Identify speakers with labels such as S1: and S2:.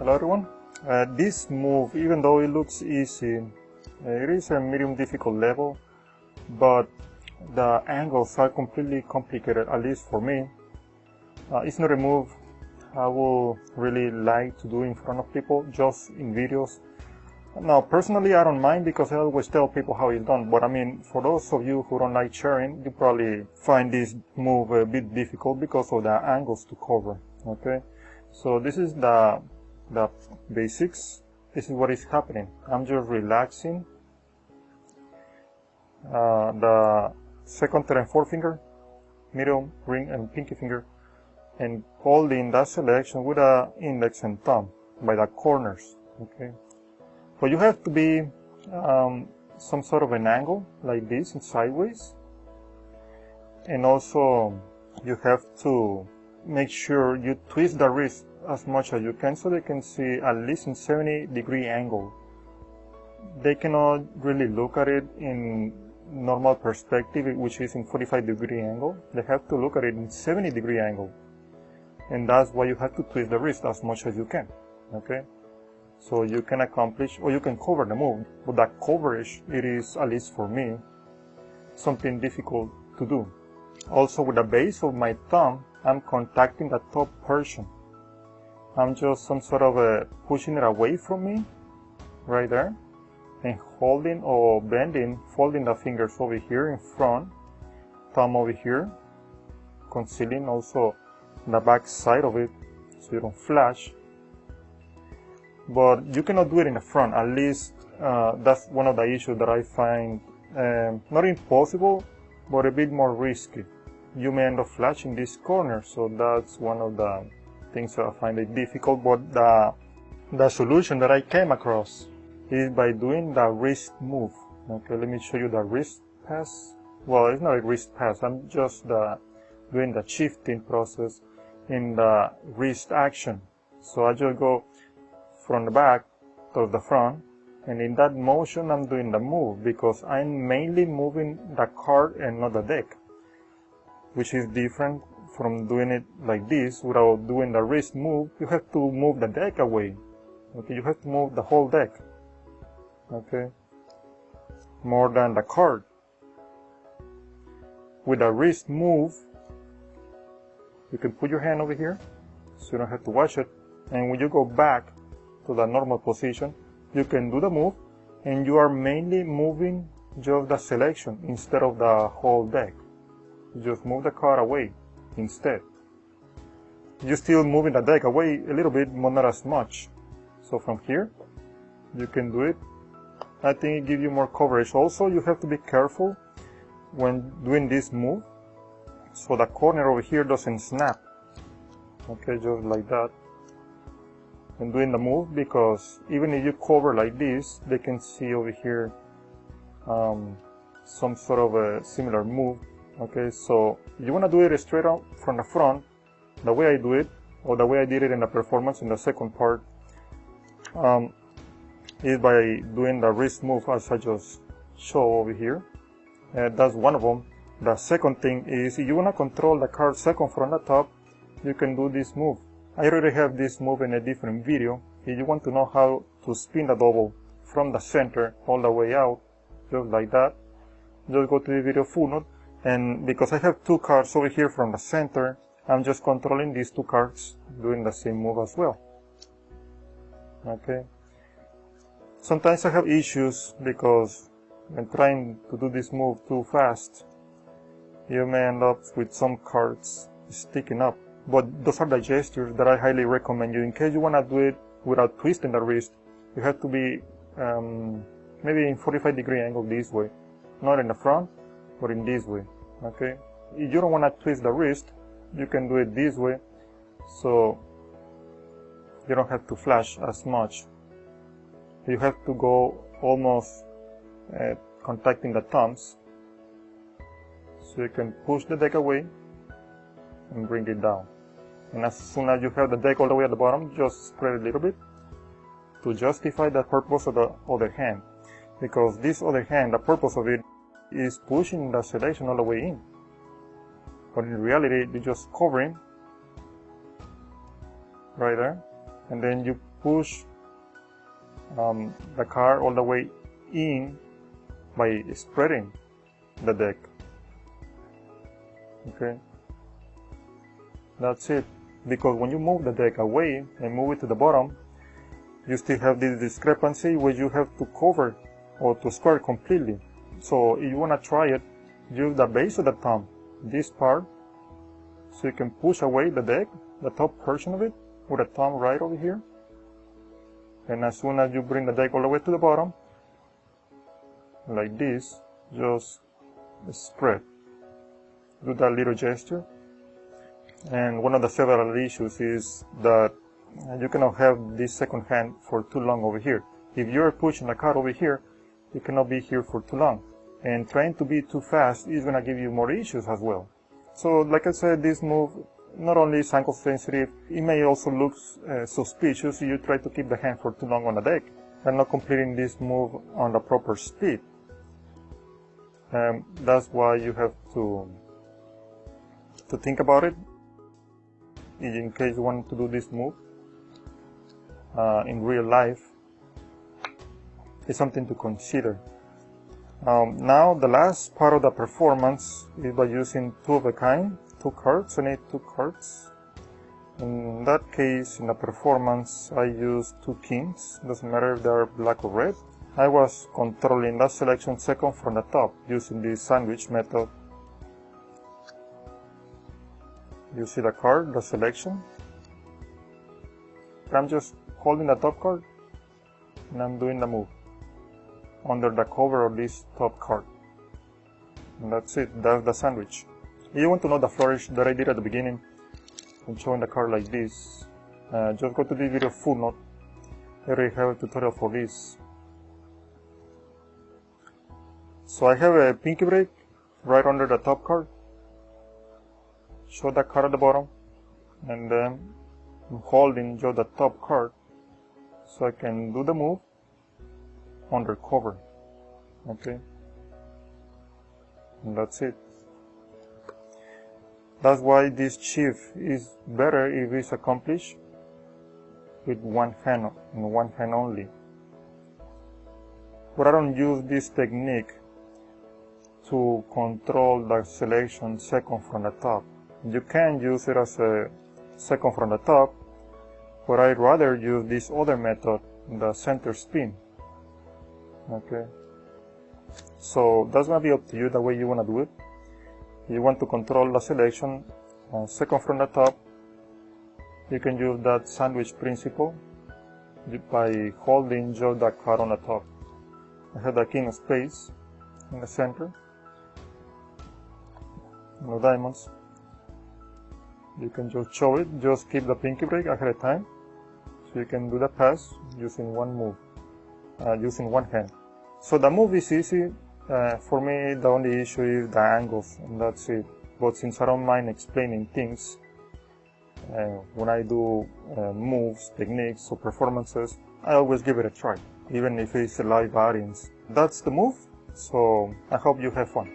S1: Hello everyone. This move, even though it looks easy, it is a medium difficult level, but the angles are completely complicated, at least for me. It's not a move I would really like to do in front of people, just in videos. Now, personally, I don't mind because I always tell people how it's done, but I mean, for those of you who don't like sharing, you probably find this move a bit difficult because of the angles to cover, okay? So this is the basics. This is what is happening. I'm just relaxing the second, third, and fourth finger, middle, ring, and pinky finger, and holding that selection with the index and thumb by the corners, okay? But you have to be some sort of an angle like this and sideways, and also you have to make sure you twist the wrist as much as you can so they can see at least in 70-degree angle. They cannot really look at it in normal perspective, which is in 45-degree angle. They have to look at it in 70-degree angle, and that's why you have to twist the wrist as much as you can, okay? So you can accomplish, or you can cover the move, but that coverage, it is, at least for me, something difficult to do. Also, with the base of my thumb, I'm contacting the top portion. I'm just some sort of pushing it away from me, right there, and holding or bending, folding the fingers over here in front, thumb over here, concealing also the back side of it so you don't flash. But you cannot do it in the front. At least that's one of the issues that I find not impossible, but a bit more risky. You may end up flashing this corner, so that's one of the things that I find it difficult. But the solution that I came across is by doing the wrist move. Okay, let me show you the wrist pass. Well, it's not a wrist pass. I'm just doing the shifting process in the wrist action. So I just go from the back to the front, and in that motion I'm doing the move because I'm mainly moving the card and not the deck, which is different from doing it like this without doing the wrist move. You have to move the deck away, okay? You have to move the whole deck, okay, more than the card. With the wrist move, you can put your hand over here so you don't have to watch it, and when you go back to the normal position, you can do the move, and you are mainly moving just the selection instead of the whole deck. You just move the card away instead. You're still moving the deck away a little bit, but not as much. So from here, you can do it. I think it gives you more coverage. Also, you have to be careful when doing this move, so the corner over here doesn't snap. Okay, just like that. And doing the move, because even if you cover like this, they can see over here some sort of a similar move. Okay, so you want to do it straight out from the front, the way I do it, or the way I did it in the performance in the second part, is by doing the wrist move as I just show over here. That's one of them. The second thing is, if you want to control the card second from the top, you can do this move. I already have this move in a different video. If you want to know how to spin the double from the center all the way out, just like that, just go to the video footnote. And because I have two cards over here from the center, I'm just controlling these two cards, doing the same move as well. Okay. Sometimes I have issues because when trying to do this move too fast, you may end up with some cards sticking up. But those are the gestures that I highly recommend you. In case you want to do it without twisting the wrist, you have to be maybe in 45-degree angle this way. Not in the front, but in this way, okay? If you don't want to twist the wrist, you can do it this way, so you don't have to flash as much. You have to go almost contacting the thumbs, so you can push the deck away and bring it down. And as soon as you have the deck all the way at the bottom, just spread a little bit to justify the purpose of the other hand. Because this other hand, the purpose of it is pushing the selection all the way in. But in reality, you're just covering right there, and then you push the car all the way in by spreading the deck. Okay, that's it. Because when you move the deck away and move it to the bottom, you still have this discrepancy where you have to cover or to square completely. So if you want to try it, use the base of the thumb, this part, so you can push away the deck, the top portion of it, with the thumb right over here. And as soon as you bring the deck all the way to the bottom, like this, just spread. Do that little gesture. And one of the several issues is that you cannot have this second hand for too long over here. If you're pushing the car over here, you cannot be here for too long. And trying to be too fast is going to give you more issues as well. So like I said, this move not only is ankle sensitive, it may also look suspicious if you try to keep the hand for too long on the deck and not completing this move on the proper speed. That's why you have to think about it in case you want to do this move in real life. It's something to consider. Now the last part of the performance is by using two of a kind, two cards. I need two cards. In that case, in the performance, I use two kings. Doesn't matter if they are black or red. I was controlling that selection second from the top using the sandwich method. You see the card, the selection. I'm just holding the top card and I'm doing the move under the cover of this top card. And that's it, that's the sandwich. If you want to know the flourish that I did at the beginning, I'm showing the card like this. Just go to this video full note. I already have a tutorial for this. So I have a pinky break right under the top card. Show the card at the bottom, and then I'm holding just the top card so I can do the move under cover. Okay, and that's it. That's why this chief is better if it's accomplished with one hand and one hand only. But I don't use this technique to control the selection second from the top. You can use it as a second from the top, but I'd rather use this other method, the center spin. Okay, so that's gonna be up to you the way you wanna do it. You want to control the selection second from the top, you can use that sandwich principle by holding just the card on the top. I have the king of spades in the center, no diamonds. You can just show it, just keep the pinky break ahead of time, so you can do the pass using one move, using one hand. So the move is easy. For me, the only issue is the angles, and that's it. But since I don't mind explaining things, when I do moves, techniques, or performances, I always give it a try, even if it's a live audience. That's the move, so I hope you have fun.